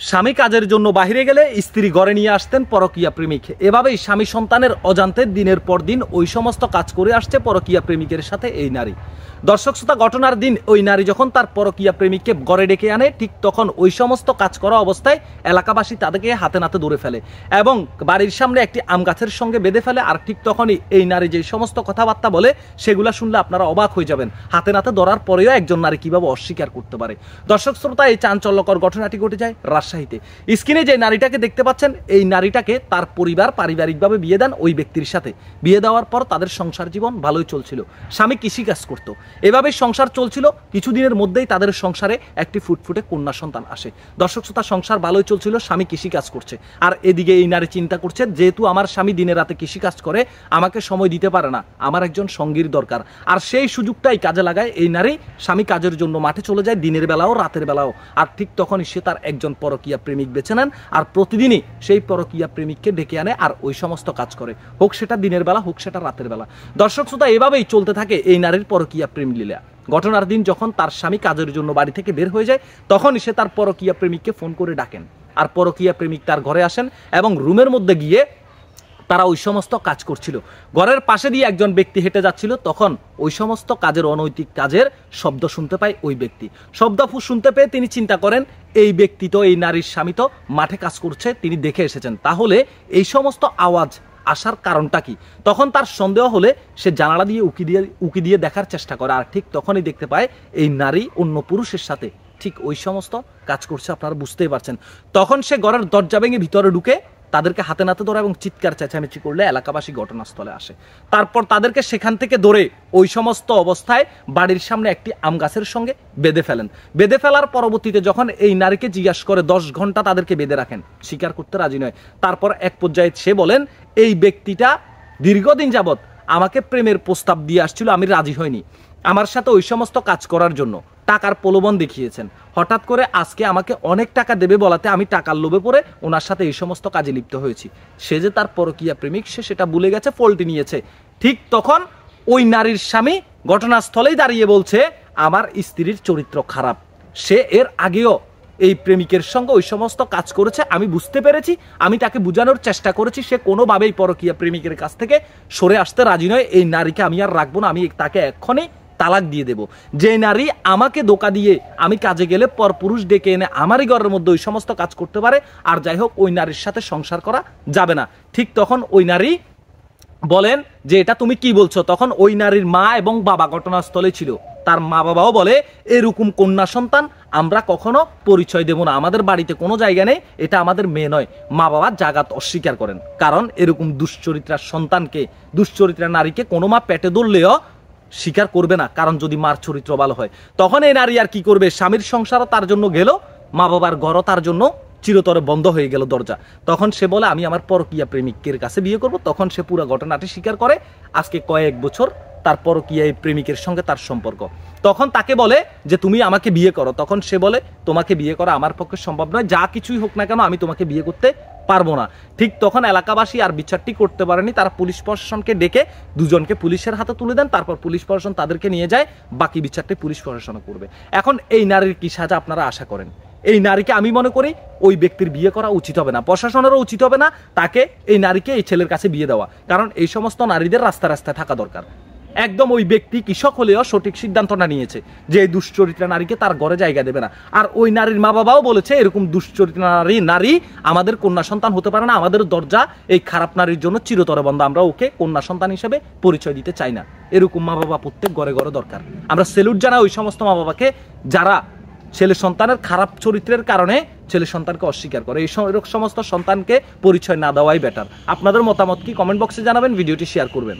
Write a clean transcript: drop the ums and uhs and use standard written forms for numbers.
স্বামী কাজের জন্য বাহিরে গেলে স্ত্রী ঘরে নিয়ে আসতেন পরকীয়া প্রেমিক। এভাবেই স্বামী সন্তানের অজান্তে দিনের পর দিন ওই সমস্ত কাজ করে আসছে পরকীয়া প্রেমিকের সাথে এই নারী। দর্শক শ্রোতা, ঘটনার দিন ওই নারী যখন তার পরকীয়া প্রেমিককে ঘরে ডেকে আনে, ঠিক তখন ওই সমস্ত কাজ করা অবস্থায় এলাকাবাসী তাদেরকে হাতে নাতে ধরে ফেলে এবং বাড়ির সামনে একটি আম গাছের সঙ্গে বেঁধে ফেলে। আর ঠিক তখনই এই নারী যে সমস্ত কথাবার্তা বলে সেগুলা শুনলে আপনারা অবাক হয়ে যাবেন। হাতে নাতে ধরার পরেও একজন নারী কিভাবে অস্বীকার করতে পারে। দর্শক শ্রোতা, এই চাঞ্চল্যকর ঘটনাটি ঘটে যায় রাজশাহীতে। স্ক্রিনে যে নারীটাকে দেখতে পাচ্ছেন, এই নারীটাকে তার পরিবার পারিবারিকভাবে বিয়ে দেন ওই ব্যক্তির সাথে। বিয়ে দেওয়ার পর তাদের সংসার জীবন ভালোই চলছিল। স্বামী কৃষিকাজ করত, এভাবে সংসার চলছিল। কিছুদিনের মধ্যেই তাদের সংসারে একটি ফুটফুটে কন্যা সন্তান আসে। দর্শক শ্রোতা, সংসার ভালোই চলছিল, স্বামী কৃষিকাজ করছে। আর এদিকে এই নারী চিন্তা করছে, যেহেতু আমার স্বামী দিনে রাতে কৃষিকাজ করে, আমাকে সময় দিতে পারে না, আমার একজন সঙ্গীর দরকার। আর সেই সুযোগটাই কাজে লাগায় এই নারী। স্বামী কাজের জন্য মাঠে চলে যায়, দিনের বেলাও রাতের বেলাও। আর ঠিক তখনই সে তার একজন পরকীয়া প্রেমিক বেছে নেন। আর প্রতিদিনই সেই পরকীয়া প্রেমিককে ডেকে আনে আর ওই সমস্ত কাজ করে, হোক সেটা দিনের বেলা হোক সেটা রাতের বেলা। দর্শক শ্রোতা, এভাবেই চলতে থাকে এই নারীর পরকীয়া প্রেম লীলা। ঘটনার দিন যখন তার স্বামী কাজের জন্য বাড়ি থেকে বের হয়ে যায়, তখনই সে তার পরকীয়া প্রেমিককে ফোন করে ডাকেন। আর পরকীয়া প্রেমিক তার ঘরে আসেন এবং রুমের মধ্যে গিয়ে তারা ওই সমস্ত কাজ করছিল। ঘরের পাশে দিয়ে একজন ব্যক্তি হেঁটে যাচ্ছিল, তখন ওই সমস্ত কাজের অনৈতিক কাজের শব্দ শুনতে পায় ওই ব্যক্তি। শব্দ শুনতে পেয়ে তিনি চিন্তা করেন, এই ব্যক্তি তো, এই নারীর স্বামী তো মাঠে কাজ করছে, তিনি দেখে এসেছেন, তাহলে এই সমস্ত আওয়াজ আসার কারণটা কি? তখন তার সন্দেহ হলে সে জানালা দিয়ে উকি দিয়ে দেখার চেষ্টা করে। আর ঠিক তখনই দেখতে পায় এই নারী অন্য পুরুষের সাথে ঠিক ওই সমস্ত কাজ করছে। আপনারা বুঝতেই পারছেন। তখন সে ঘরের দরজা ভেঙে ভিতরে ঢুকে তাদেরকে হাতে নাতে ধরে এবং চিৎকার চেঁচামেচি করলে এলাকাবাসী ঘটনাস্থলে আসে। তারপর তাদেরকে সেখান থেকে ধরে ওই সমস্ত অবস্থায় বাড়ির সামনে একটি আম গাছের সঙ্গে বেঁধে ফেলেন। বেঁধে ফেলার পরবর্তীতে যখন এই নারীকে জিজ্ঞাসা করে, 10 ঘন্টা তাদেরকে বেঁধে রাখেন, স্বীকার করতে রাজি নয়। তারপর এক পর্যায়ে সে বলেন, এই ব্যক্তিটা দীর্ঘদিন যাবৎ আমাকে প্রেমের প্রস্তাব দিয়ে আসছিল, আমি রাজি হইনি। আমার সাথে ওই সমস্ত কাজ করার জন্য টাকার প্রলোভন দেখিয়েছেন। হঠাৎ করে আজকে আমাকে অনেক টাকা দেবে বলাতে আমি টাকার লোভে পড়ে ওনার সাথে এই সমস্ত কাজে লিপ্ত হয়েছি। সে যে তার পরকীয়া প্রেমিক, সে সেটা ভুলে গেছে, ফল্টি নিয়েছে। ঠিক তখন ওই নারীর স্বামী ঘটনাস্থলেই দাঁড়িয়ে বলছে, আমার স্ত্রীর চরিত্র খারাপ, সে এর আগেও এই প্রেমিকের সঙ্গে ওই সমস্ত কাজ করেছে, আমি বুঝতে পেরেছি, আমি তাকে বোঝানোর চেষ্টা করেছি, সে কোনোভাবেই পরকীয়া প্রেমিকের কাছ থেকে সরে আসতে রাজি নয়। এই নারীকে আমি আর রাখবো না, আমি তাকে এক্ষুনি তালাক দিয়ে দেব। যে নারী আমাকে ধোঁকা দিয়ে আমি কাজে গেলে পর পুরুষ ডেকে এনে আমারই ঘরের মধ্যে ওই সমস্ত কাজ করতে পারে, আর যাই হোক ওই নারীর সাথে সংসার করা যাবে না। ঠিক তখন ওই নারী বলেন যে, এটা তুমি কি বলছো? তখন ওই নারীর মা এবং বাবা ঘটনাস্থলে ছিল। তার মা বাবাও বলে, এরকম কন্যা সন্তান আমরা কখনো পরিচয় দেব না, আমাদের বাড়িতে কোনো জায়গা নেই, এটা আমাদের মেয়ে নয়। মা বাবা জাগাত অস্বীকার করেন, কারণ এরকম দুশ্চরিত্রার সন্তানকে, দুশ্চরিত্রা নারীকে কোনো মা পেটে ধরলেও স্বীকার করবে না, কারণ যদি মার চরিত্র ভালো হয়। তখন এই নারী আর কি করবে? স্বামীর সংসারও তার জন্য গেল, মা বাবার ঘরও তার জন্য চিরতরে বন্ধ হয়ে গেল দরজা। তখন সে বলে, আমি আমার পরকীয়া প্রেমিকের কাছে বিয়ে করব। তখন সে পুরো ঘটনাটি স্বীকার করে। আজকে কয়েক বছর তার পরকীয়া প্রেমিকের সঙ্গে তার সম্পর্ক। তখন তাকে বলে যে, তুমি আমাকে বিয়ে করো। তখন সে বলে, তোমাকে বিয়ে করা আমার পক্ষে সম্ভব নয়, যা কিছুই হোক না কেন আমি তোমাকে বিয়ে করতে পারবো না। ঠিক তখন এলাকাবাসী আর বিচারটি করতে পারেনি, তারা পুলিশ প্রশাসনকে ডেকে দুজনকে পুলিশের হাতে তুলে দেন। তারপর পুলিশ প্রশাসন তাদেরকে নিয়ে যায়, বাকি বিচারটি পুলিশ প্রশাসন করবে। এখন এই নারীর কি সাজা আপনারা আশা করেন? এই নারীকে আমি মনে করি ওই ব্যক্তির বিয়ে করা উচিত হবে না, প্রশাসনেরও উচিত হবে না তাকে, এই নারীকে এই ছেলের কাছে বিয়ে দেওয়া। কারণ এই সমস্ত নারীদের রাস্তায় রাস্তায় থাকা দরকার। একদম ওই ব্যক্তি কৃষক হলেও সঠিক সিদ্ধান্তটা নিয়েছে যে এই দুশ্চরিত্রা নারীকে তার ঘরে জায়গা দেবে না। আর ওই নারীর মা বাবাও বলেছে, এরকম দুশ্চরিত্রা নারী আমাদের কন্যা সন্তান হতে পারে না, আমাদের দরজা এই খারাপ নারীর জন্য চিরতরে বন্ধ, আমরা ওকে কন্যা সন্তান হিসেবে পরিচয় দিতে চাই না। এরকম মা বাবা প্রত্যেক ঘরে ঘরে দরকার। আমরা সেলুট জানাই ওই সমস্ত মা বাবাকে যারা ছেলে সন্তানের খারাপ চরিত্রের কারণে ছেলে সন্তানকে অস্বীকার করে। এই সমস্ত সন্তানকে পরিচয় না দেওয়াই বেটার। আপনাদের মতামত কি? কমেন্ট বক্সে জানাবেন, ভিডিওটি শেয়ার করবেন।